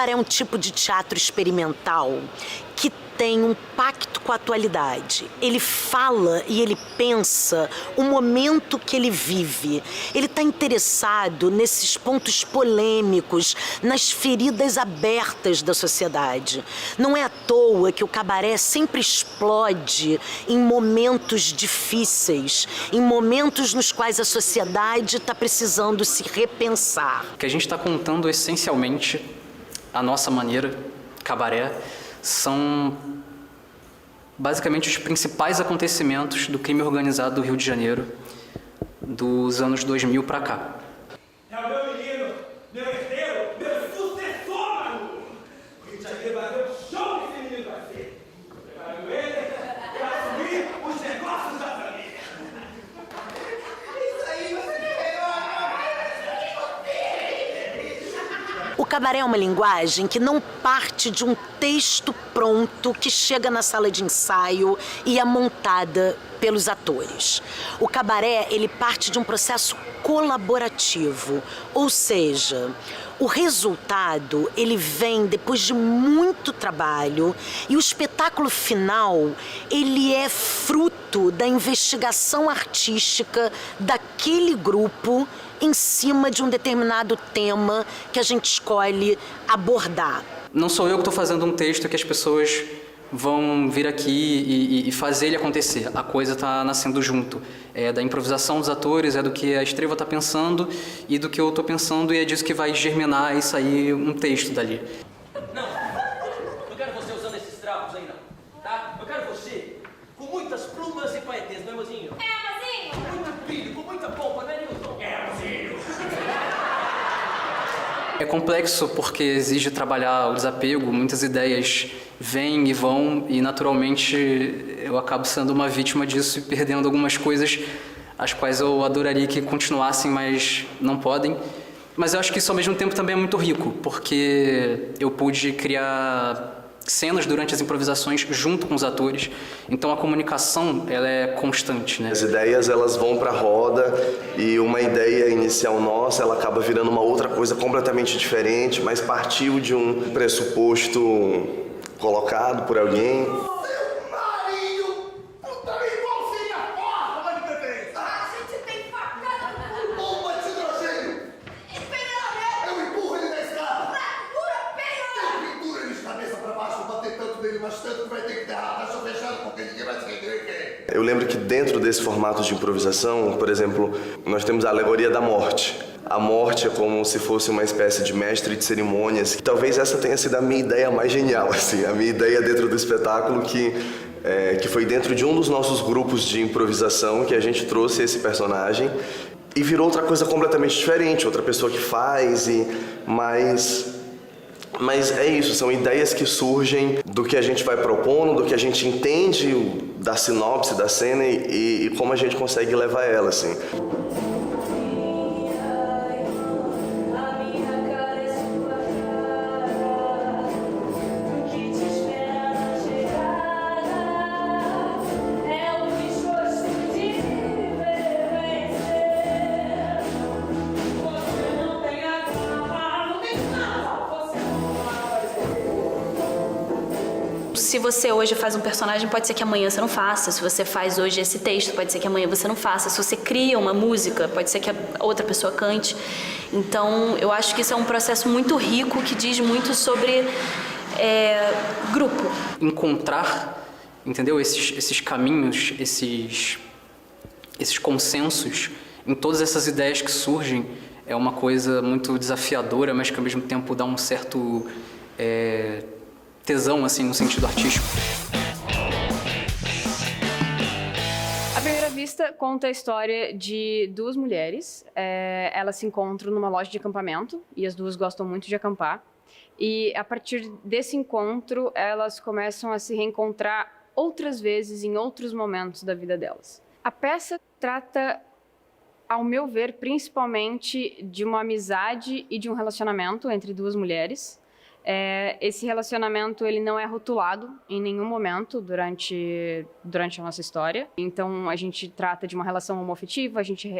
cabaré é um tipo de teatro experimental que tem um pacto com a atualidade. Ele fala e ele pensa o momento que ele vive. Ele está interessado nesses pontos polêmicos, nas feridas abertas da sociedade. Não é à toa que o cabaré sempre explode em momentos difíceis, em momentos nos quais a sociedade está precisando se repensar. O que a gente está contando essencialmente, a nossa maneira, cabaré, são basicamente os principais acontecimentos do crime organizado do Rio de Janeiro dos anos 2000 para cá. É o meu menino, meu herdeiro, meu sucessor, Manu! O Rio de Janeiro vai ver o show que esse menino vai ser. Preparando ele para assumir os negócios da família. Isso aí, você O cabaré é uma linguagem que não parte de um texto pronto que chega na sala de ensaio e é montada pelos atores. O cabaré, ele parte de um processo colaborativo, ou seja, o resultado, ele vem depois de muito trabalho e o espetáculo final, ele é fruto da investigação artística daquele grupo em cima de um determinado tema que a gente escolhe abordar. Não sou eu que estou fazendo um texto que as pessoas vão vir aqui e fazer ele acontecer. A coisa está nascendo junto. É da improvisação dos atores, é do que a Estreva está pensando e do que eu estou pensando, e é disso que vai germinar e sair um texto dali. Não quero você usando esses trapos aí, não. Tá? Eu quero você com muitas plumas e paetês, não é, mozinho? É, mozinho! Com muito brilho, com muita pompa, não é, Nilton? É, mozinho! É complexo porque exige trabalhar o desapego, muitas ideias vêm e vão e naturalmente eu acabo sendo uma vítima disso e perdendo algumas coisas as quais eu adoraria que continuassem, mas não podem. Mas eu acho que isso ao mesmo tempo também é muito rico, porque eu pude criar cenas durante as improvisações junto com os atores, então a comunicação ela é constante, né? As ideias elas vão para a roda e uma ideia inicial nossa ela acaba virando uma outra coisa completamente diferente, mas partiu de um pressuposto colocado por alguém. Eu lembro que dentro desse formato de improvisação, por exemplo, nós temos a alegoria da morte. A morte é como se fosse uma espécie de mestre de cerimônias. Talvez essa tenha sido a minha ideia mais genial, assim, a minha ideia dentro do espetáculo que foi dentro de um dos nossos grupos de improvisação que a gente trouxe esse personagem e virou outra coisa completamente diferente, outra pessoa que faz Mas é isso, são ideias que surgem do que a gente vai propondo, do que a gente entende da sinopse da cena e como a gente consegue levar ela, assim. Se você hoje faz um personagem, pode ser que amanhã você não faça. Se você faz hoje esse texto, pode ser que amanhã você não faça. Se você cria uma música, pode ser que a outra pessoa cante. Então, eu acho que isso é um processo muito rico que diz muito sobre grupo. Encontrar, entendeu? Esses caminhos, esses consensos em todas essas ideias que surgem é uma coisa muito desafiadora, mas que ao mesmo tempo dá um certo tesão, assim, no sentido artístico. À primeira vista, conta a história de duas mulheres. Elas se encontram numa loja de acampamento e as duas gostam muito de acampar. E a partir desse encontro, elas começam a se reencontrar outras vezes em outros momentos da vida delas. A peça trata, ao meu ver, principalmente de uma amizade e de um relacionamento entre duas mulheres. Esse relacionamento ele não é rotulado em nenhum momento durante a nossa história. Então, a gente trata de uma relação homoafetiva, a gente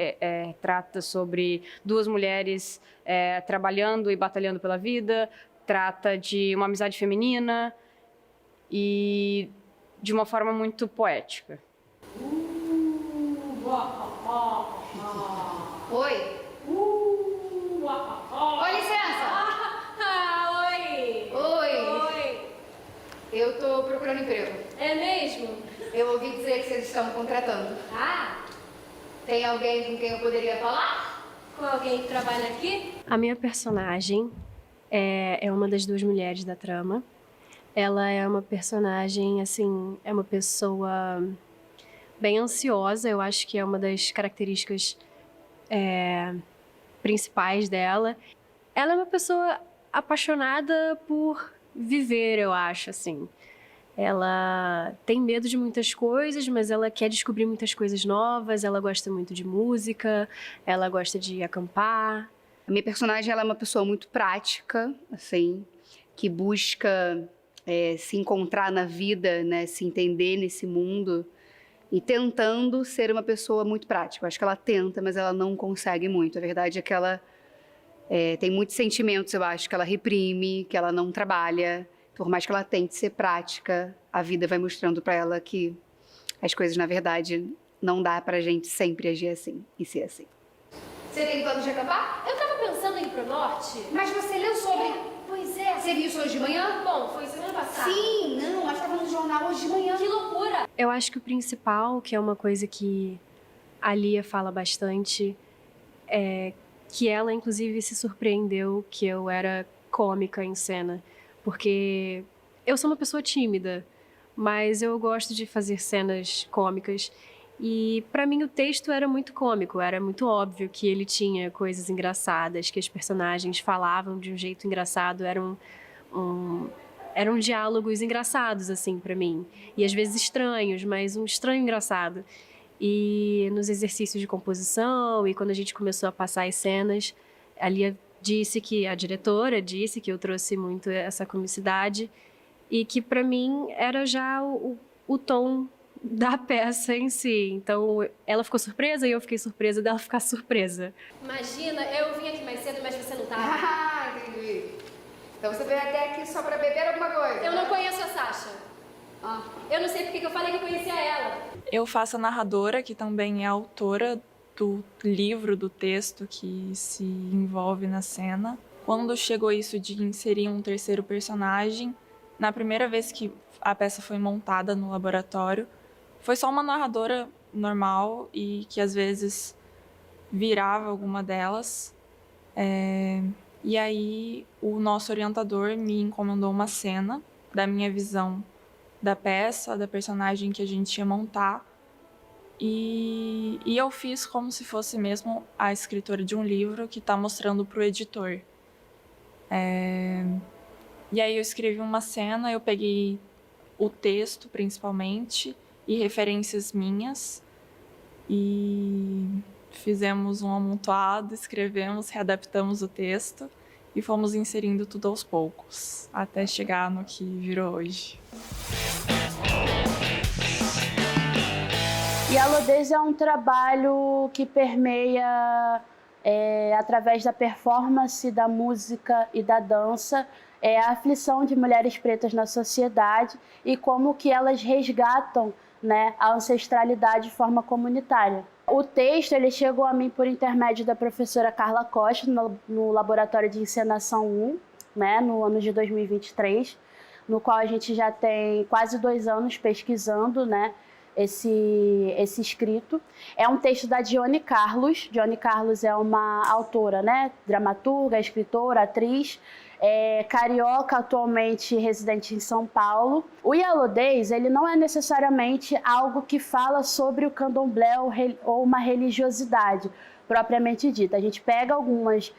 trata sobre duas mulheres trabalhando e batalhando pela vida, trata de uma amizade feminina e de uma forma muito poética. Oi? Oi, licença! Oi! Oi! Eu tô procurando emprego. É mesmo? Eu ouvi dizer que vocês estão contratando. Ah, Tem alguém com quem eu poderia falar? com alguém que trabalha aqui? A minha personagem é uma das duas mulheres da trama. Ela é uma personagem, assim, é uma pessoa bem ansiosa. Eu acho que é uma das características principais dela. Ela é uma pessoa apaixonada por viver, eu acho, assim. Ela tem medo de muitas coisas, mas ela quer descobrir muitas coisas novas. Ela gosta muito de música, ela gosta de acampar. A minha personagem ela é uma pessoa muito prática, assim, que busca se encontrar na vida, né, se entender nesse mundo e tentando ser uma pessoa muito prática. Eu acho que ela tenta, mas ela não consegue muito. A verdade é que ela tem muitos sentimentos, eu acho, que ela reprime, que ela não trabalha. Por mais que ela tente ser prática, a vida vai mostrando pra ela que as coisas, na verdade, não dá pra gente sempre agir assim e ser assim. Você tem plano de acampar? Eu tava pensando em ir pro norte. Mas você leu sobre... Pois é. Você viu isso hoje de manhã? Bom, foi semana passada. Sim, não, mas estava no jornal hoje de manhã. Que loucura! Eu acho que o principal, que é uma coisa que a Lia fala bastante, é que ela, inclusive, se surpreendeu que eu era cômica em cena. Porque eu sou uma pessoa tímida, mas eu gosto de fazer cenas cômicas. E para mim o texto era muito cômico, era muito óbvio que ele tinha coisas engraçadas, que os personagens falavam de um jeito engraçado, eram diálogos engraçados, assim, para mim. E às vezes estranhos, mas um estranho engraçado. E nos exercícios de composição, e quando a gente começou a passar as cenas, a diretora disse que eu trouxe muito essa comicidade e que para mim era já o tom da peça em si. Então ela ficou surpresa e eu fiquei surpresa dela ficar surpresa. Imagina, eu vim aqui mais cedo, mas você não tava. Ah, entendi. Então você veio até aqui só pra beber alguma coisa? Eu não conheço a Sasha. Eu não sei porque que eu falei que eu conhecia ela. Eu faço a narradora, que também é autora do livro, do texto que se envolve na cena. Quando chegou isso de inserir um terceiro personagem, na primeira vez que a peça foi montada no laboratório, foi só uma narradora normal e que às vezes virava alguma delas. E aí o nosso orientador me encomendou uma cena da minha visão da peça, da personagem que a gente ia montar. E eu fiz como se fosse mesmo a escritora de um livro que está mostrando para o editor. E aí eu escrevi uma cena, eu peguei o texto principalmente e referências minhas e fizemos um amontoado, escrevemos, readaptamos o texto e fomos inserindo tudo aos poucos, até chegar no que virou hoje. Yalodês é um trabalho que permeia, através da performance, da música e da dança, a aflição de mulheres pretas na sociedade e como que elas resgatam, né, a ancestralidade de forma comunitária. O texto ele chegou a mim por intermédio da professora Carla Costa, no Laboratório de Encenação 1, né, no ano de 2023, no qual a gente já tem quase 2 anos pesquisando, né, esse escrito. É um texto da Dione Carlos. Dione Carlos é uma autora, né, dramaturga, escritora, atriz, carioca, atualmente residente em São Paulo. O Yalodês, ele não é necessariamente algo que fala sobre o candomblé ou uma religiosidade propriamente dita. A gente pega alguns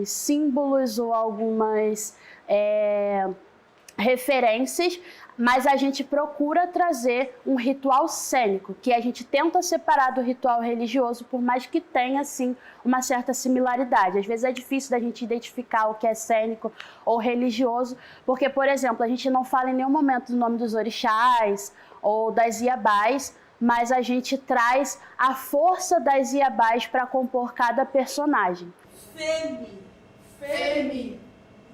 símbolos ou algumas referências, mas a gente procura trazer um ritual cênico, que a gente tenta separar do ritual religioso, por mais que tenha, assim, uma certa similaridade. Às vezes é difícil da gente identificar o que é cênico ou religioso, porque, por exemplo, a gente não fala em nenhum momento o nome dos orixás ou das iabás, mas a gente traz a força das iabás para compor cada personagem. Femi,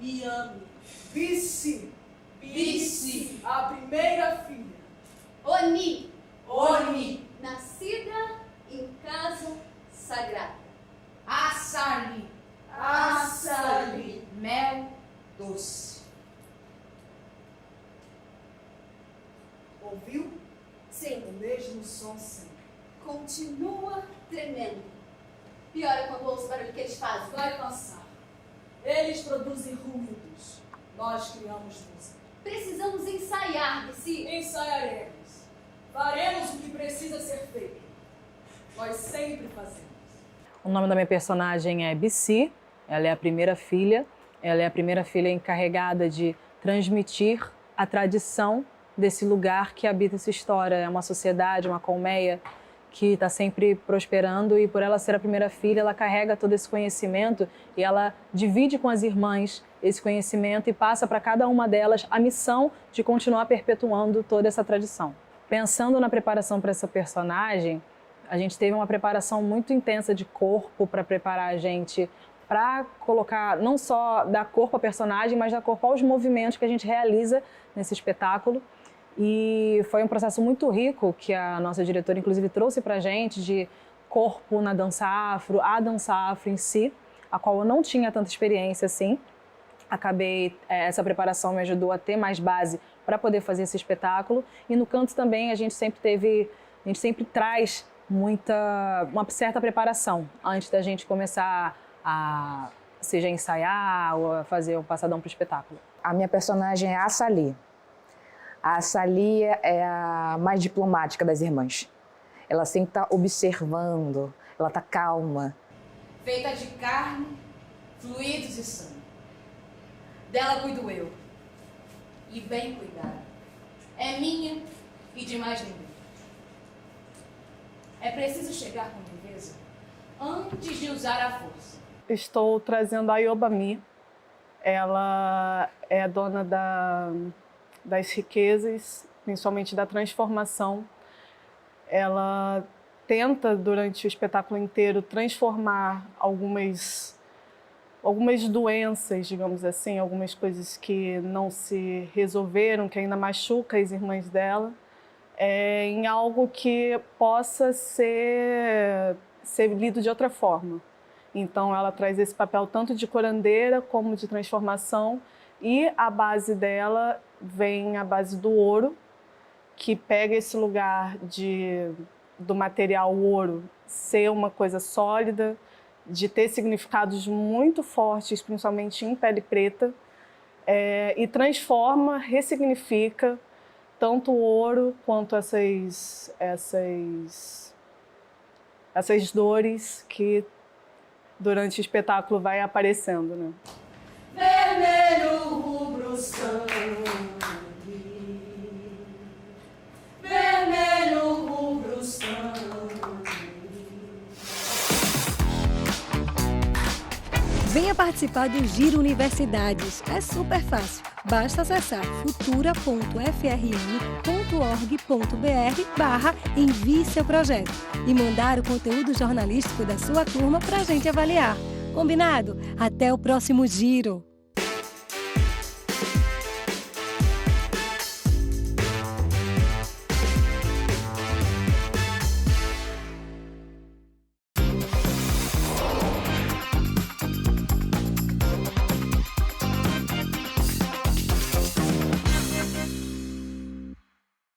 Iame. Bici. Bici. A primeira filha. Oni. Oni. Nascida em casa sagrada. Açali. Açali. Mel doce. Ouviu? Sim. O mesmo som sempre. Continua tremendo. Pior é quando ouço o barulho que eles fazem. Vai passar. Eles produzem ruídos. Nós criamos música. Precisamos ensaiar, Bici. Ensaiaremos. Faremos o que precisa ser feito. Nós sempre fazemos. O nome da minha personagem é Bici. Ela é a primeira filha. Ela é a primeira filha encarregada de transmitir a tradição desse lugar que habita essa história. É uma sociedade, uma colmeia que está sempre prosperando, e por ela ser a primeira filha, ela carrega todo esse conhecimento e ela divide com as irmãs esse conhecimento e passa para cada uma delas a missão de continuar perpetuando toda essa tradição. Pensando na preparação para essa personagem, a gente teve uma preparação muito intensa de corpo para preparar a gente para colocar, não só dar corpo à personagem, mas dar corpo aos movimentos que a gente realiza nesse espetáculo. E foi um processo muito rico que a nossa diretora, inclusive, trouxe para a gente de corpo na dança afro, a dança afro em si, a qual eu não tinha tanta experiência assim. Essa preparação me ajudou a ter mais base para poder fazer esse espetáculo. E no canto também a gente sempre traz uma certa preparação antes da gente começar a seja ensaiar ou a fazer um passadão para o espetáculo. A minha personagem é a Açali. A Açali é a mais diplomática das irmãs. Ela sempre está observando, ela está calma. Feita de carne, fluidos e sangue. Dela cuido eu. E bem cuidada. É minha e de mais ninguém. É preciso chegar com leveza antes de usar a força. Estou trazendo a Yobami. Ela é a dona das riquezas, principalmente da transformação. Ela tenta, durante o espetáculo inteiro, transformar algumas doenças, digamos assim, algumas coisas que não se resolveram, que ainda machucam as irmãs dela, em algo que possa ser lido de outra forma. Então, ela traz esse papel tanto de curandeira como de transformação, e a base dela vem a base do ouro, que pega esse lugar do material ouro ser uma coisa sólida, de ter significados muito fortes, principalmente em pele preta, e transforma, ressignifica tanto o ouro quanto essas dores que durante o espetáculo vai aparecendo, né? Vermelho, rubro, sangue. Vermelho, rubro, sangue. Venha participar do Giro Universidades. É super fácil. Basta acessar futura.frn.org.br/envie seu projeto e mandar o conteúdo jornalístico da sua turma para a gente avaliar. Combinado? Até o próximo Giro!